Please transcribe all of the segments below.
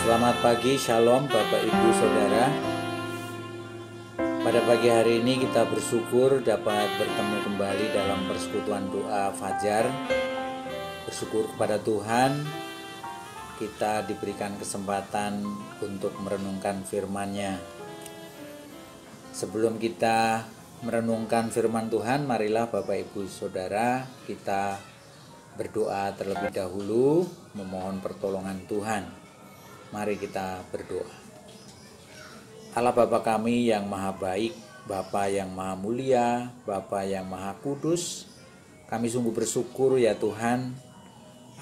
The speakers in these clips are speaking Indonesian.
Selamat pagi, Shalom Bapak Ibu Saudara. Pada pagi hari ini kita bersyukur dapat bertemu kembali dalam persekutuan doa Fajar. Bersyukur kepada Tuhan, kita diberikan kesempatan untuk merenungkan firman-Nya. Sebelum kita merenungkan firman Tuhan, marilah Bapak Ibu Saudara kita berdoa terlebih dahulu, memohon pertolongan Tuhan. Mari kita berdoa. Allah Bapa kami yang maha baik, Bapa yang maha mulia, Bapa yang maha kudus, kami sungguh bersyukur ya Tuhan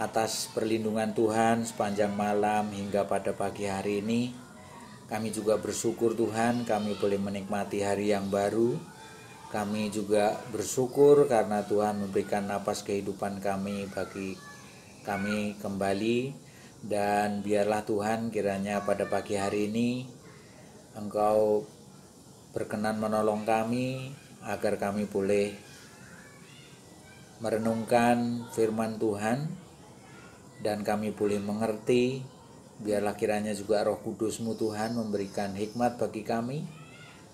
atas perlindungan Tuhan sepanjang malam hingga pada pagi hari ini. Kami juga bersyukur Tuhan kami boleh menikmati hari yang baru. Kami juga bersyukur karena Tuhan memberikan napas kehidupan kami bagi kami kembali. Dan biarlah Tuhan kiranya pada pagi hari ini Engkau berkenan menolong kami agar kami boleh merenungkan firman Tuhan dan kami boleh mengerti. Biarlah kiranya juga Roh Kudus-Mu Tuhan memberikan hikmat bagi kami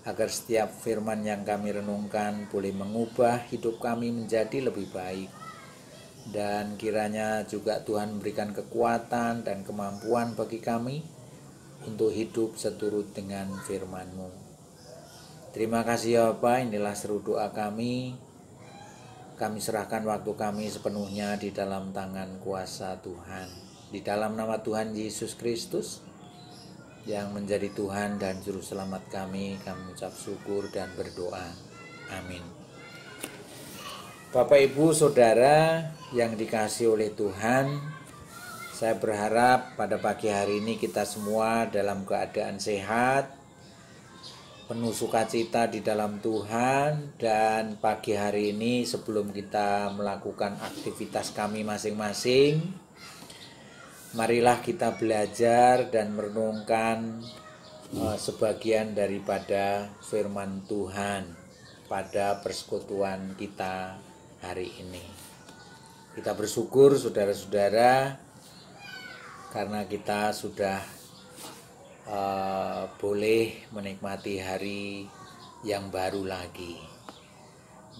agar setiap firman yang kami renungkan boleh mengubah hidup kami menjadi lebih baik. Dan kiranya juga Tuhan memberikan kekuatan dan kemampuan bagi kami untuk hidup seturut dengan firman-Mu. Terima kasih ya Bapa, inilah seru doa kami. Kami serahkan waktu kami sepenuhnya di dalam tangan kuasa Tuhan. Di dalam nama Tuhan Yesus Kristus yang menjadi Tuhan dan Juru Selamat kami ucap syukur dan berdoa. Amin. Bapak Ibu Saudara yang dikasihi oleh Tuhan, saya berharap pada pagi hari ini kita semua dalam keadaan sehat, penuh sukacita di dalam Tuhan. Dan pagi hari ini sebelum kita melakukan aktivitas kami masing-masing, marilah kita belajar dan merenungkan sebagian daripada firman Tuhan pada persekutuan kita hari ini. Kita bersyukur saudara-saudara karena kita sudah boleh menikmati hari yang baru lagi.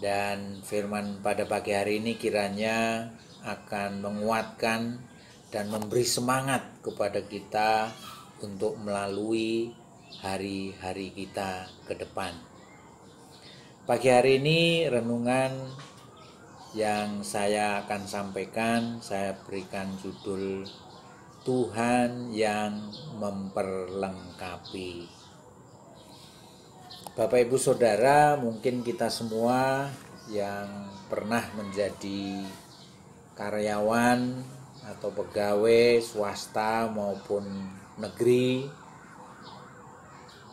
Dan firman pada pagi hari ini kiranya akan menguatkan dan memberi semangat kepada kita untuk melalui hari-hari kita ke depan. Pagi hari ini renungan yang saya akan sampaikan, saya berikan judul Tuhan yang memperlengkapi. Bapak Ibu Saudara, mungkin kita semua yang pernah menjadi karyawan atau pegawai swasta maupun negeri,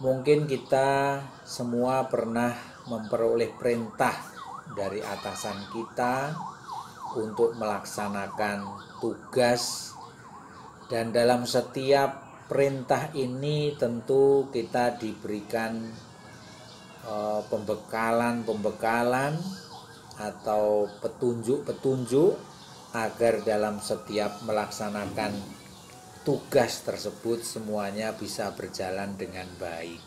mungkin kita semua pernah memperoleh perintah dari atasan kita untuk melaksanakan tugas, dan dalam setiap perintah ini tentu kita diberikan pembekalan atau petunjuk-petunjuk agar dalam setiap melaksanakan tugas tersebut semuanya bisa berjalan dengan baik.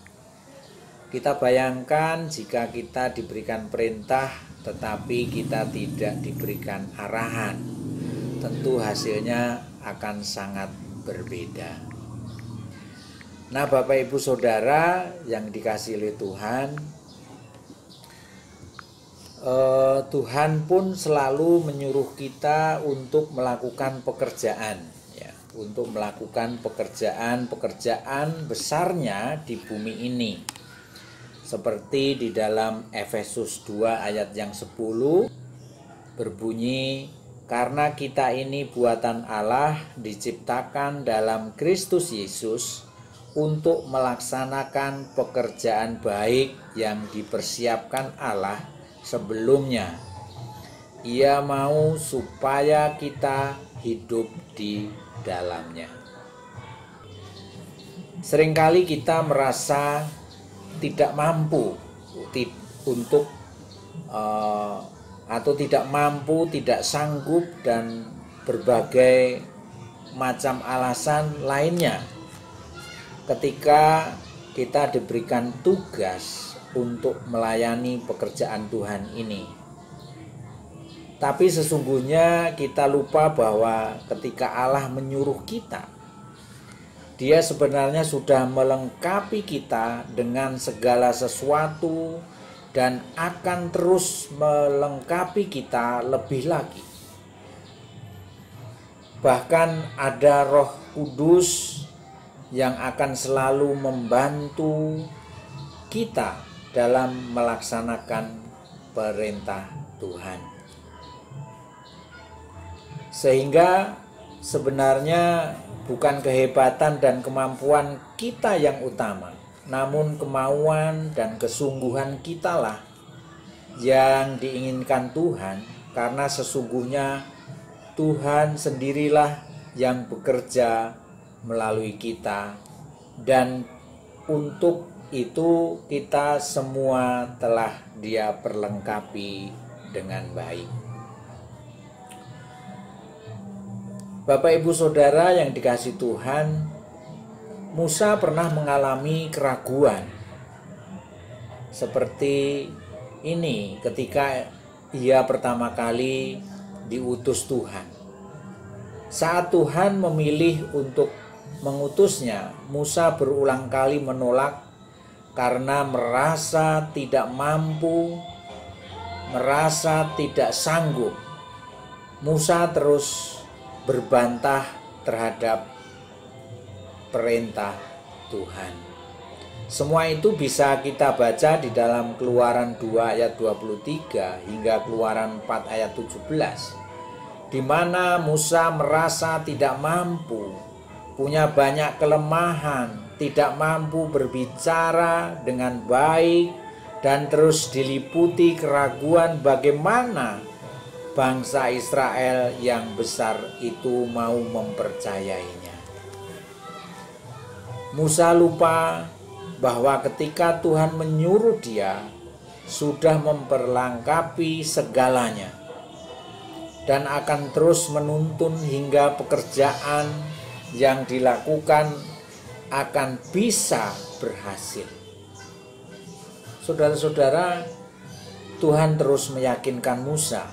Kita bayangkan jika kita diberikan perintah tetapi kita tidak diberikan arahan, tentu hasilnya akan sangat berbeda. Nah, Bapak Ibu Saudara yang dikasihi oleh Tuhan, Tuhan pun selalu menyuruh kita untuk melakukan pekerjaan, ya, untuk melakukan pekerjaan besarnya di bumi ini. Seperti di dalam Efesus 2 ayat yang 10 berbunyi, karena kita ini buatan Allah diciptakan dalam Kristus Yesus untuk melaksanakan pekerjaan baik yang dipersiapkan Allah sebelumnya. Ia mau supaya kita hidup di dalamnya. Seringkali kita merasa tidak mampu untuk atau tidak mampu, tidak sanggup, dan berbagai macam alasan lainnya ketika kita diberikan tugas untuk melayani pekerjaan Tuhan ini. Tapi sesungguhnya kita lupa bahwa ketika Allah menyuruh kita, Dia sebenarnya sudah melengkapi kita dengan segala sesuatu dan akan terus melengkapi kita lebih lagi. Bahkan ada Roh Kudus yang akan selalu membantu kita dalam melaksanakan perintah Tuhan. Sehingga sebenarnya bukan kehebatan dan kemampuan kita yang utama, namun kemauan dan kesungguhan kitalah yang diinginkan Tuhan, karena sesungguhnya Tuhan sendirilah yang bekerja melalui kita, dan untuk itu kita semua telah Dia perlengkapi dengan baik. Bapak Ibu Saudara yang dikasihi Tuhan, Musa pernah mengalami keraguan seperti ini ketika ia pertama kali diutus Tuhan. Saat Tuhan memilih untuk mengutusnya, Musa berulang kali menolak karena merasa tidak mampu, merasa tidak sanggup. Musa terus berbantah terhadap perintah Tuhan. Semua itu bisa kita baca di dalam Keluaran 2 ayat 23 hingga Keluaran 4 ayat 17, di mana Musa merasa tidak mampu, punya banyak kelemahan, tidak mampu berbicara dengan baik, dan terus diliputi keraguan bagaimana bangsa Israel yang besar itu mau mempercayainya. Musa lupa bahwa ketika Tuhan menyuruh dia, sudah memperlengkapi segalanya dan akan terus menuntun hingga pekerjaan yang dilakukan akan bisa berhasil. Saudara-saudara, Tuhan terus meyakinkan Musa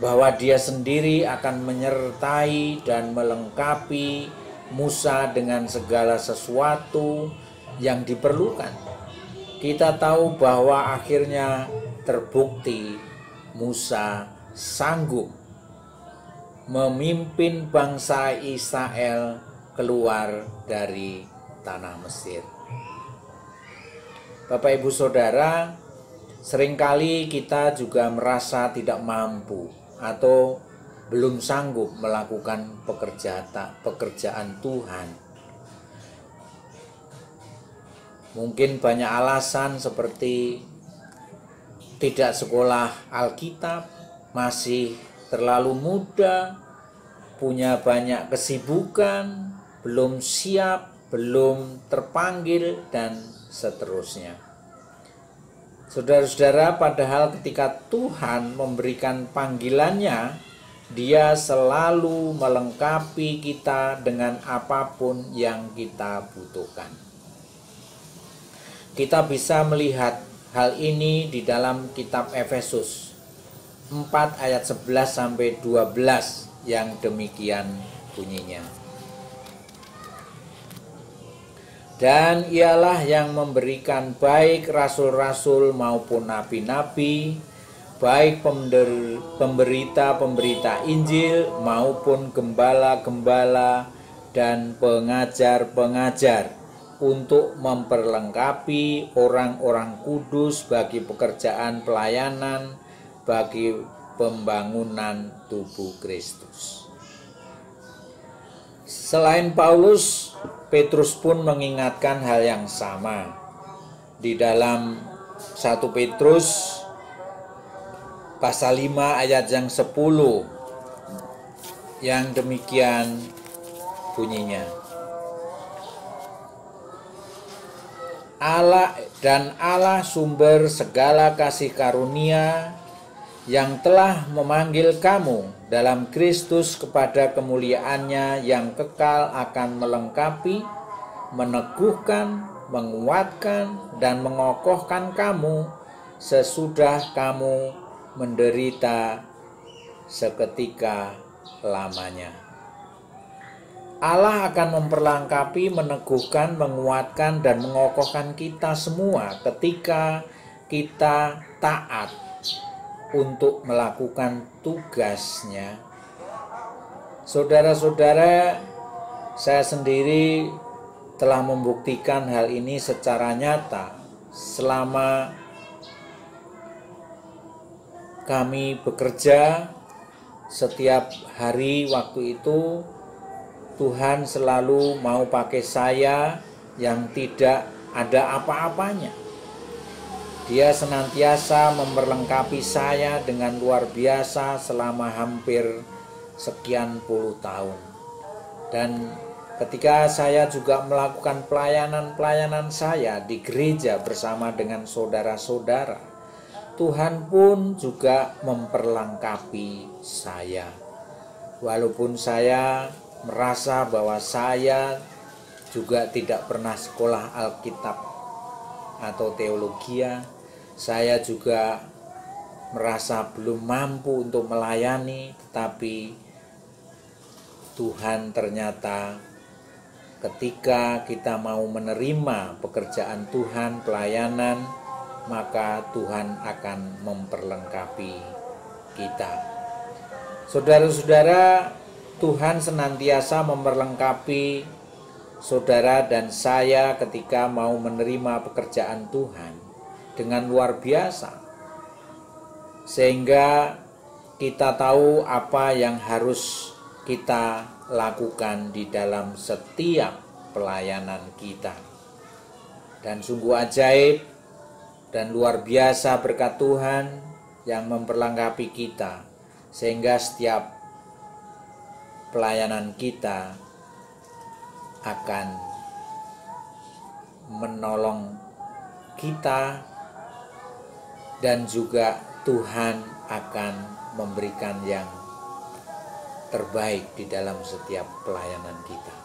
bahwa Dia sendiri akan menyertai dan melengkapi Musa dengan segala sesuatu yang diperlukan. Kita tahu bahwa akhirnya terbukti Musa sanggup memimpin bangsa Israel keluar dari tanah Mesir. Bapak Ibu Saudara, seringkali kita juga merasa tidak mampu atau belum sanggup melakukan pekerjaan Tuhan. Mungkin banyak alasan seperti tidak sekolah Alkitab, masih terlalu muda, punya banyak kesibukan, belum siap, belum terpanggil, dan seterusnya. Saudara-saudara, padahal ketika Tuhan memberikan panggilannya, Dia selalu melengkapi kita dengan apapun yang kita butuhkan. Kita bisa melihat hal ini di dalam kitab Efesus 4 ayat 11 sampai 12 yang demikian bunyinya. Dan Ialah yang memberikan baik rasul-rasul maupun nabi-nabi, baik pemberita-pemberita Injil maupun gembala-gembala dan pengajar-pengajar, untuk memperlengkapi orang-orang kudus bagi pekerjaan pelayanan, bagi pembangunan tubuh Kristus. Selain Paulus, Petrus pun mengingatkan hal yang sama di dalam 1 Petrus pasal 5 ayat yang 10 yang demikian bunyinya. Allah sumber segala kasih karunia yang telah memanggil kamu dalam Kristus kepada kemuliaannya yang kekal akan melengkapi meneguhkan, menguatkan, dan mengokohkan kamu sesudah kamu menderita seketika lamanya. Allah akan memperlengkapi, meneguhkan, menguatkan, dan mengokohkan kita semua ketika kita taat untuk melakukan tugasnya. Saudara-saudara, saya sendiri telah membuktikan hal ini secara nyata selama kami bekerja. Setiap hari waktu itu Tuhan selalu mau pakai saya yang tidak ada apa-apanya. Dia senantiasa memperlengkapi saya dengan luar biasa selama hampir sekian puluh tahun. Dan ketika saya juga melakukan pelayanan-pelayanan saya di gereja bersama dengan saudara-saudara, Tuhan pun juga memperlengkapi saya. Walaupun saya merasa bahwa saya juga tidak pernah sekolah Alkitab atau teologia, saya juga merasa belum mampu untuk melayani, tetapi Tuhan ternyata ketika kita mau menerima pekerjaan Tuhan, pelayanan, maka Tuhan akan memperlengkapi kita. Saudara-saudara, Tuhan senantiasa memperlengkapi saudara dan saya ketika mau menerima pekerjaan Tuhan dengan luar biasa, sehingga kita tahu apa yang harus kita lakukan di dalam setiap pelayanan kita. Dan sungguh ajaib dan luar biasa berkat Tuhan yang memperlengkapi kita, sehingga setiap pelayanan kita akan menolong kita, dan juga Tuhan akan memberikan yang terbaik di dalam setiap pelayanan kita.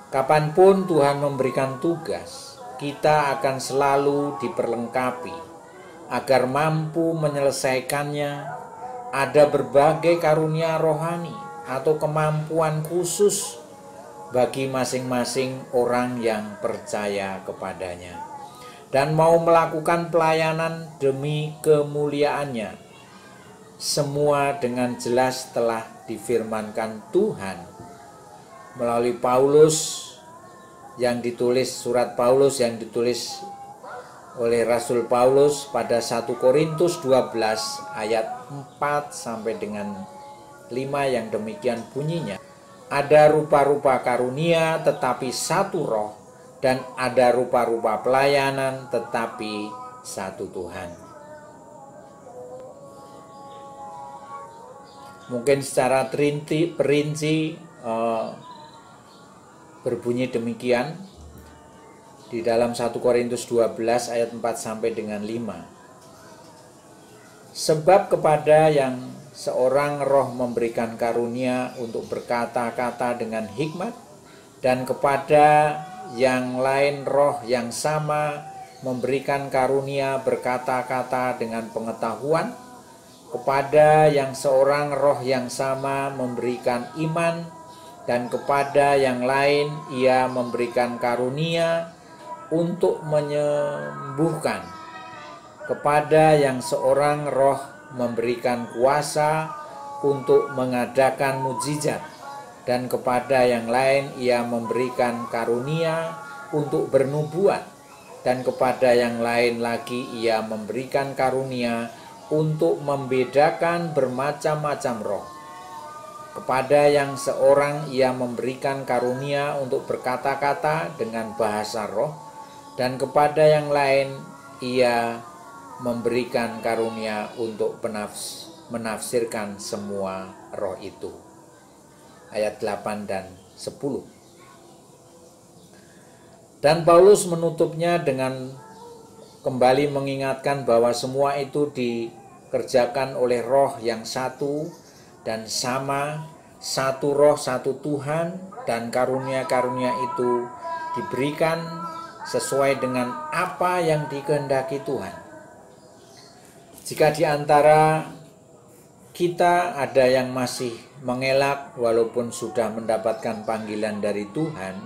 Kapanpun Tuhan memberikan tugas, kita akan selalu diperlengkapi agar mampu menyelesaikannya. Ada berbagai karunia rohani atau kemampuan khusus bagi masing-masing orang yang percaya kepadanya dan mau melakukan pelayanan demi kemuliaannya. Semua dengan jelas telah difirmankan Tuhan melalui Paulus, yang ditulis, surat Paulus yang ditulis oleh Rasul Paulus pada 1 Korintus 12 ayat 4 sampai dengan 5, yang demikian bunyinya. Ada rupa-rupa karunia tetapi satu roh, dan ada rupa-rupa pelayanan tetapi satu Tuhan. Mungkin secara perinci berbunyi demikian di dalam 1 Korintus 12 ayat 4 sampai dengan 5. Sebab kepada yang seorang roh memberikan karunia untuk berkata-kata dengan hikmat, dan kepada yang lain roh yang sama memberikan karunia berkata-kata dengan pengetahuan, kepada yang seorang roh yang sama memberikan iman, dan kepada yang lain ia memberikan karunia untuk menyembuhkan. Kepada yang seorang roh memberikan kuasa untuk mengadakan mukjizat, dan kepada yang lain ia memberikan karunia untuk bernubuat, dan kepada yang lain lagi ia memberikan karunia untuk membedakan bermacam-macam roh. Kepada yang seorang ia memberikan karunia untuk berkata-kata dengan bahasa roh, dan kepada yang lain ia memberikan karunia untuk menafsirkan semua roh itu. Ayat 8 dan 10. Dan Paulus menutupnya dengan kembali mengingatkan bahwa semua itu dikerjakan oleh roh yang satu dan sama, satu roh, satu Tuhan, dan karunia-karunia itu diberikan sesuai dengan apa yang dikehendaki Tuhan. Jika di antara kita ada yang masih mengelak walaupun sudah mendapatkan panggilan dari Tuhan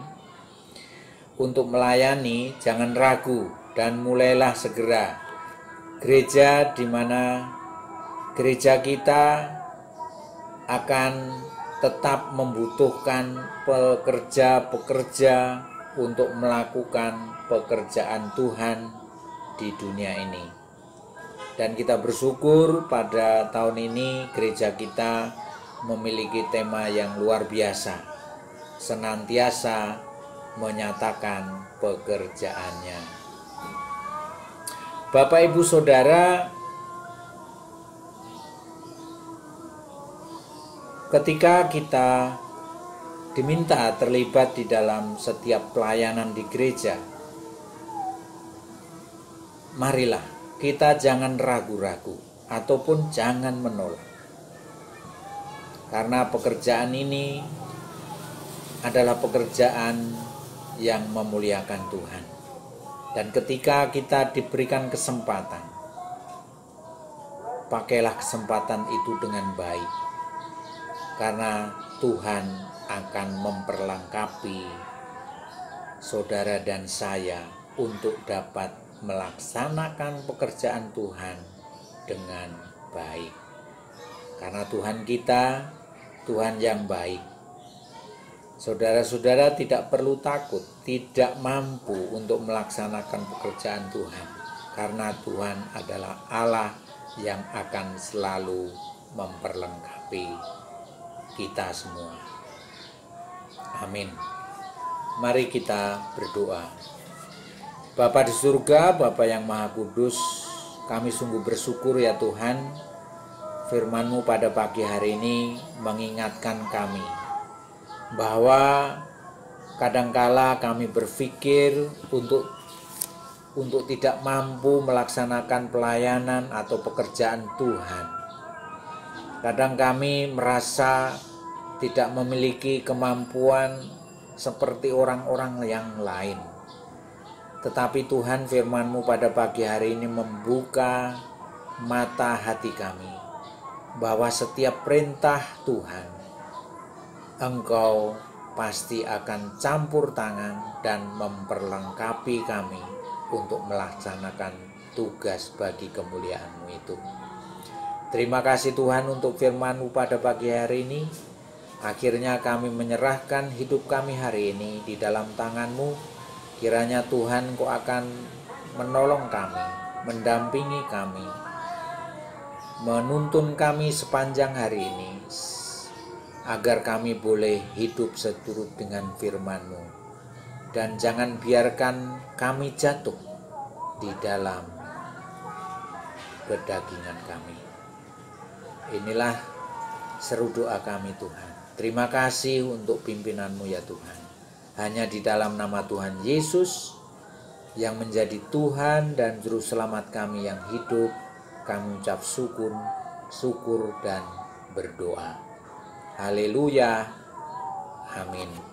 untuk melayani, jangan ragu dan mulailah segera. Gereja di mana gereja kita akan tetap membutuhkan pekerja-pekerja untuk melakukan pekerjaan Tuhan di dunia ini. Dan kita bersyukur pada tahun ini gereja kita memiliki tema yang luar biasa, senantiasa menyatakan pekerjaannya. Bapak Ibu Saudara, ketika kita diminta terlibat di dalam setiap pelayanan di gereja, marilah kita jangan ragu-ragu ataupun jangan menolak. Karena pekerjaan ini adalah pekerjaan yang memuliakan Tuhan. Dan ketika kita diberikan kesempatan, pakailah kesempatan itu dengan baik. Karena Tuhan akan memperlengkapi saudara dan saya untuk dapat melaksanakan pekerjaan Tuhan dengan baik. Karena Tuhan kita, Tuhan yang baik. Saudara-saudara tidak perlu takut, tidak mampu untuk melaksanakan pekerjaan Tuhan. Karena Tuhan adalah Allah yang akan selalu memperlengkapi kita semua. Amin. Mari kita berdoa. Bapa di surga, Bapa yang Maha Kudus, kami sungguh bersyukur ya Tuhan, firman-Mu pada pagi hari ini mengingatkan kami bahwa kadangkala kami berpikir untuk tidak mampu melaksanakan pelayanan atau pekerjaan Tuhan. Kadang kami merasa tidak memiliki kemampuan seperti orang-orang yang lain. Tetapi Tuhan, firman-Mu pada pagi hari ini membuka mata hati kami bahwa setiap perintah Tuhan Engkau pasti akan campur tangan dan memperlengkapi kami untuk melaksanakan tugas bagi kemuliaan-Mu itu. Terima kasih Tuhan untuk firman-Mu pada pagi hari ini. Akhirnya kami menyerahkan hidup kami hari ini di dalam tangan-Mu. Kiranya Tuhan Engkau akan menolong kami, mendampingi kami, menuntun kami sepanjang hari ini, agar kami boleh hidup seturut dengan firman-Mu. Dan jangan biarkan kami jatuh di dalam kedagingan kami. Inilah seru doa kami Tuhan. Terima kasih untuk pimpinan-Mu ya Tuhan. Hanya di dalam nama Tuhan Yesus yang menjadi Tuhan dan Juru Selamat kami yang hidup, kami ucap syukur dan berdoa. Haleluya. Amin.